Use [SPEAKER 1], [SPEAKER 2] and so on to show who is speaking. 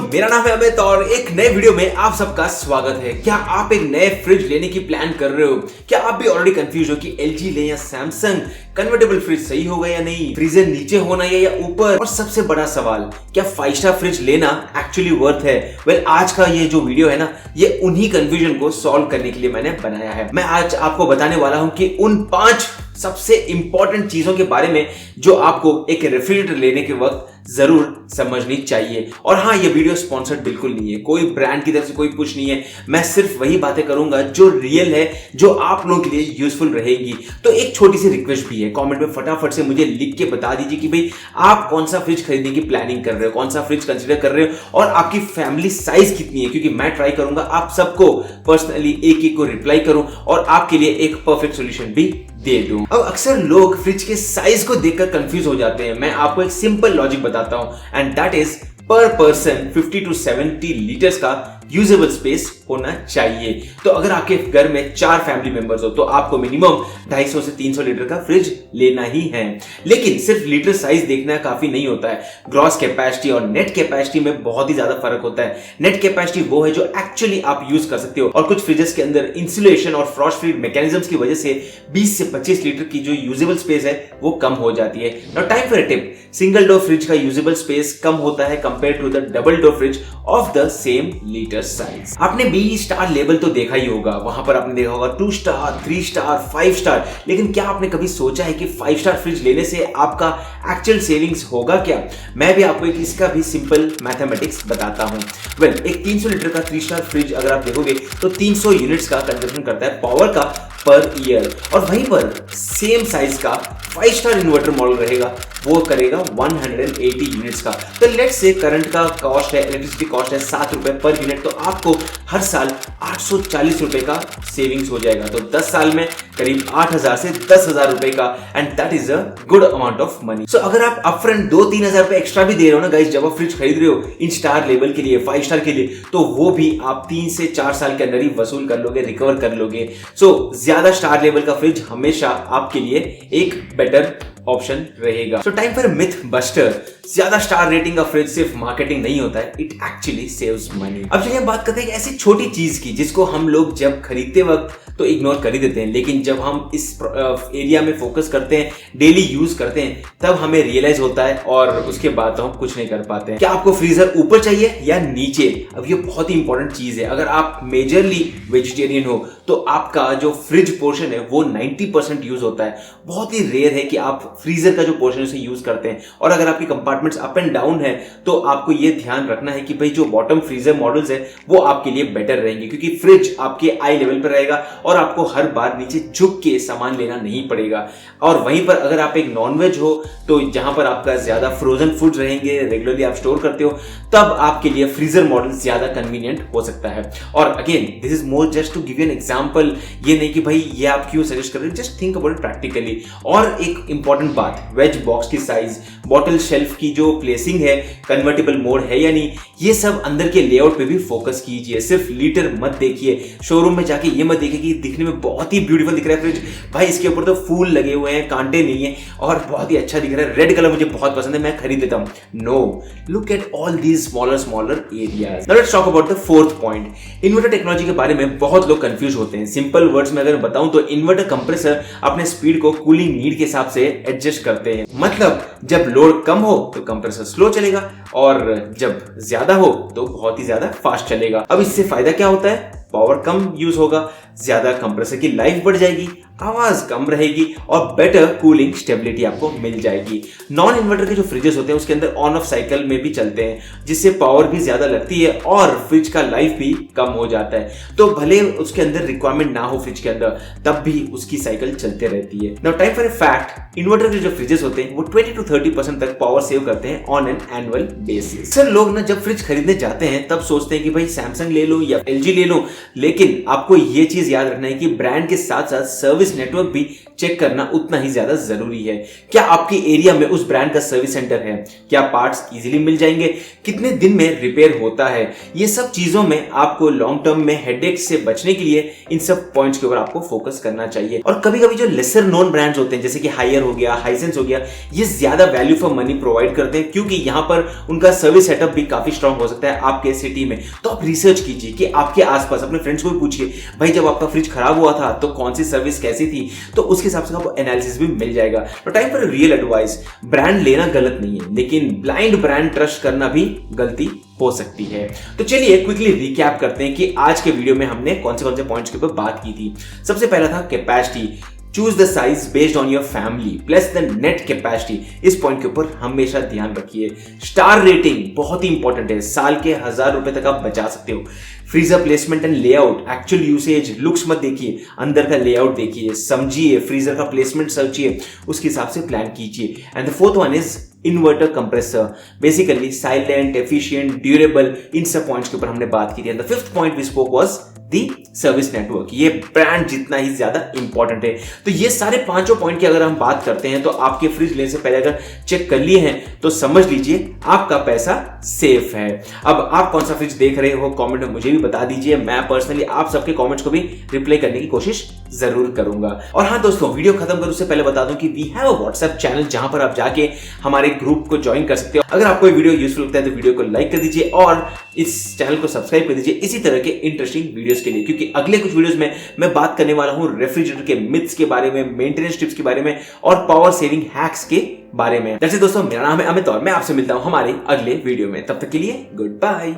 [SPEAKER 1] मेरा नाम है अमित और एक नए वीडियो में आप सबका स्वागत है। क्या आप एक नए फ्रिज लेने की प्लान कर रहे हो? क्या आप भी ऑलरेडी कंफ्यूज हो कि एलजी ले या सैमसंग? कन्वर्टेबल फ्रिज सही होगा या नहीं? फ्रीजर नीचे होना या ऊपर? और सबसे बड़ा सवाल, क्या 5 स्टार फ्रिज लेना एक्चुअली वर्थ है? वेल, आज का ये जो वीडियो है ना, ये उन्हीं कंफ्यूजन को सॉल्व करने के लिए मैंने बनाया है। मैं आज आपको बताने वाला हूं कि उन 5 सबसे इंपॉर्टेंट चीजों के बारे में जो आपको एक रेफ्रिजरेटर लेने के वक्त जरूर समझनी चाहिए। और हाँ, ये वीडियो स्पॉन्सर्ड बिल्कुल नहीं है, कोई ब्रांड की तरफ से कोई पुश नहीं है। मैं सिर्फ वही बातें करूंगा जो रियल है, जो आप लोगों के लिए यूजफुल रहेगी। तो एक छोटी सी रिक्वेस्ट भी है, कमेंट में फटाफट से मुझे लिख के बता दीजिए कि भाई आप कौन सा फ्रिज खरीदने की प्लानिंग कर रहे हो, कौन सा फ्रिज कंसीडर कर रहे हो और आपकी फैमिली साइज कितनी है, क्योंकि मैं ट्राई करूंगा आप सबको पर्सनली एक को रिप्लाई करूं और आपके लिए एक परफेक्ट सोल्यूशन भी दे दूं। अब अक्सर लोग फ्रिज के साइज को देखकर कंफ्यूज हो जाते हैं। मैं आपको एक सिंपल लॉजिक बताता हूं एंड दैट इज पर पर्सन 50 to 70 लीटर्स का यूजेबल स्पेस होना चाहिए। तो अगर आपके घर में 4 फैमिली मेंबर्स हो तो आपको मिनिमम 250 से 300 लीटर का फ्रिज लेना ही है। लेकिन सिर्फ लीटर साइज देखना काफी नहीं होता है, ग्रॉस कैपेसिटी और नेट कैपेसिटी में बहुत ही ज्यादा फर्क होता है। नेट कैपेसिटी वो है जो एक्चुअली आप यूज कर सकते हो और कुछ फ्रिजेस के अंदर इंसुलेशन और फ्रॉस्ट फ्री मैकेनिज्म्स की वजह से 20 से 25 लीटर की जो यूजेबल स्पेस है वो कम हो जाती है। Now time for a tip, single door fridge का यूजेबल स्पेस कम होता है compare to the double door fridge of the same litre size. आपने बी स्टार लेवल तो देखा ही होगा, वहां पर आपने देखा होगा 2 स्टार, 3 स्टार, 5 स्टार। लेकिन क्या आपने कभी सोचा है कि 5 स्टार फ्रिज लेने से आपका एक्चुअल सेविंग्स होगा क्या? मैं भी आपको इसका भी सिंपल मैथमेटिक्स बताता हूं। वेल, एक 300 लीटर का 3 स्टार फ्रिज अगर आप देखोगे तो 300 यूनिट्स का कंजप्शन करता है पावर का पर ईयर, और वहीं पर सेम साइज का 5 स्टार इन्वर्टर मॉडल रहेगा, वो करेगा 180 यूनिट्स का। तो लेट्स से करंट का कॉस्ट है, इलेक्ट्रिसिटी कॉस्ट है 7 रुपए पर यूनिट, तो आपको हर साल 840 रुपए का सेविंग्स हो जाएगा। तो 10 साल में करीब 8000 से 10,000 रुपए का, and that is a good amount of money. So अगर आप अपफ्रंट 2-3 हजार रुपए एक्स्ट्रा भी दे रहे हो ना गाइस, जब आप फ्रिज खरीद रहे हो इन स्टार लेवल के लिए, 5 स्टार के लिए, तो वो भी आप 3 से 4 साल के अंदर ही वसूल कर लोगे, रिकवर कर लोगे। सो ज्यादा स्टार लेवल का फ्रिज हमेशा आपके लिए एक बेटर ऑप्शन रहेगा। सो टाइम फॉर मिथ बस्टर। ज्यादा स्टार रेटिंग का फ्रिज सिर्फ मार्केटिंग नहीं होता है, इट एक्चुअली सेव्स मनी। अब चलिए बात करते हैं ऐसी छोटी चीज की जिसको हम लोग जब खरीदते वक्त तो इग्नोर कर ही देते हैं, लेकिन जब हम इस एरिया में फोकस करते हैं, डेली यूज करते हैं, तब हमें रियलाइज होता है और उसके बाद तो हम कुछ नहीं कर पाते हैं। क्या आपको फ्रीजर ऊपर चाहिए या नीचे? अब ये बहुत ही इंपॉर्टेंट चीज है। अगर आप मेजरली वेजिटेरियन हो तो आपका जो फ्रिज पोर्शन है वो 90% यूज होता है। बहुत ही रेयर है कि आप फ्रीजर का जो पोर्शन है उसे यूज करते हैं। और अगर आपके कंपार्टमेंट्स अप एंड डाउन है तो आपको ये ध्यान रखना है कि भाई जो बॉटम फ्रीजर मॉडल्स है वो आपके लिए बेटर रहेंगे, क्योंकि फ्रिज आपके आई लेवल पर रहेगा और आपको हर बार नीचे झुक के सामान लेना नहीं पड़ेगा। और वहीं पर अगर आप एक नॉनवेज हो तो जहां पर आपका ज्यादा फ्रोजन फूड्स रहेंगे, रेगुलरली आप स्टोर करते हो, तब आपके लिए फ्रीजर मॉडल ज्यादा कन्वीनियंट हो सकता है। और again this is more just to give you an example, ये नहीं कि भाई ये आप क्यों सजेस्ट कर रहे हो, just think about it practically. और एक इंपॉर्टेंट बात, वेज बॉक्स की साइज, बॉटल शेल्फ की जो प्लेसिंग है, कन्वर्टेबल मोड है या नहीं, ये सब अंदर के लेआउट पे भी फोकस कीजिए। सिर्फ लीटर मत देखिए, शोरूम में जाके ये मत देखिए कि दिखने में बहुत ही ब्यूटीफुल दिख रहा है फ्रिज, भाई इसके ऊपर तो फूल लगे हुए हैं, कांटे नहीं है और बहुत ही अच्छा दिख रहा है, रेड कलर मुझे बहुत पसंद है, मैं खरीद लेता हूं। No, look at all these smaller areas. Now let's talk about the fourth point. Inverter technology के बारे में बहुत लोग कंफ्यूज होते हैं। सिंपल वर्ड्स में अगर बताऊं तो इन्वर्टर कंप्रेसर अपने स्पीड को कूलिंग नीड के हिसाब से एडजस्ट करते हैं। मतलब जब लोड कम हो तो कंप्रेसर स्लो चलेगा और जब ज्यादा हो तो बहुत ही ज्यादा फास्ट चलेगा। अब इससे फायदा क्या होता है? पावर कम यूज होगा, ज्यादा कंप्रेसर की लाइफ बढ़ जाएगी, आवाज कम रहेगी और बेटर कूलिंग स्टेबिलिटी आपको मिल जाएगी। नॉन इन्वर्टर के जो फ्रिजेस होते हैं उसके अंदर ऑन ऑफ साइकिल में भी चलते हैं, जिससे पावर भी ज्यादा लगती है और फ्रिज का लाइफ भी कम हो जाता है। तो भले उसके अंदर रिक्वायरमेंट ना हो फ्रिज के अंदर, तब भी उसकी साइकिल चलते रहती है। Now time for a fact, inverter के जो फ्रिजेस होते हैं वो 20 to 30% तक पावर सेव करते हैं on an annual basis. Sir लोग ना जब फ्रिज खरीदने जाते हैं तब सोचते हैं कि भाई सैमसंग ले लो या एलजी ले लो, लेकिन आपको ये चीज याद रखना है कि ब्रांड के साथ साथ सर्विस सर्विस नेटवर्क भी चेक करना उतना ही ज्यादा जरूरी है। क्या आपके एरिया में उस ब्रांड का सर्विस सेंटर है? क्या पार्ट्स इजीली मिल जाएंगे? कितने दिन में रिपेयर होता है? ये सब चीजों में आपको लॉन्ग टर्म में हेडेक से बचने के लिए इन सब पॉइंट्स के ऊपर आपको फोकस करना चाहिए। और कभी कभी जो लेसर नोन ब्रांड्स होते हैं जैसे कि हायर हो गया, हाइसेंस हो गया, ये ज्यादा वैल्यू फॉर मनी प्रोवाइड करते हैं क्योंकि यहां पर उनका सर्विस सेटअप भी काफी स्ट्रांग हो सकता है आपके सिटी में। तो आप रिसर्च कीजिए कि आपके आसपास अपने फ्रेंड्स को भी पूछिए, भाई जब आपका फ्रिज खराब हुआ था तो कौन सी सर्विस कैसी थी, तो उसके हिसाब से आपको एनालिसिस भी मिल जाएगा। तो time for real advice, brand लेना गलत नहीं है, लेकिन ब्लाइंड ब्रांड ट्रस्ट करना भी गलती हो सकती है। तो चलिए क्विकली रिकैप करते हैं कि आज के वीडियो में हमने कौन से पॉइंट्स के ऊपर बात की थी। सबसे पहला था capacity, choose the size based on your family plus the net capacity. इस पॉइंट के ऊपर हमेशा ध्यान रखिए। स्टार रेटिंग बहुत ही इंपॉर्टेंट है, साल के 1000 रुपए तक आप बचा सकते हो। Freezer placement and layout, actual usage, looks मत देखिए, अंदर का लेआउट देखिए, समझिए, फ्रीजर का प्लेसमेंट समझिए, उसके हिसाब से प्लान कीजिए। And the fourth one is inverter compressor, basically silent, efficient, durable, इन सब पॉइंट्स के ऊपर हमने बात की थी। And the fifth point we spoke was the service network, ये ब्रांड जितना ही ज्यादा इंपॉर्टेंट है। तो ये सारे पांचों पॉइंट की अगर हम बात करते हैं तो आपके फ्रिज लेने से पहले अगर चेक कर लिए हैं तो समझ लीजिए आपका पैसा सेफ है। अब आप कौन सा फ्रिज देख रहे हो कमेंट में मुझे भी बता दीजिए, मैं पर्सनली आप सबके कमेंट्स को भी रिप्लाई करने की कोशिश जरूर करूंगा। और हाँ दोस्तों, वीडियो खत्म कर उससे पहले बता दूं कि we have a WhatsApp channel जहां पर आप जाके हमारे ग्रुप को ज्वाइन कर सकते हो। अगर आपको ये वीडियो यूजफुल लगता है तो वीडियो को लाइक कर दीजिए और इस चैनल को सब्सक्राइब कर दीजिए इसी तरह के इंटरेस्टिंग वीडियोस के लिए, क्योंकि अगले कुछ वीडियोस में मैं बात करने वाला हूं रेफ्रिजरेटर के मिथ्स के बारे में, मेंटेनेंस टिप्स के बारे में और पावर सेविंग हैक्स के बारे में। दैट्स इट दोस्तों, मेरा नाम है अमित और मैं आपसे मिलता हूं हमारे अगले वीडियो में। तब तक के लिए गुड बाय।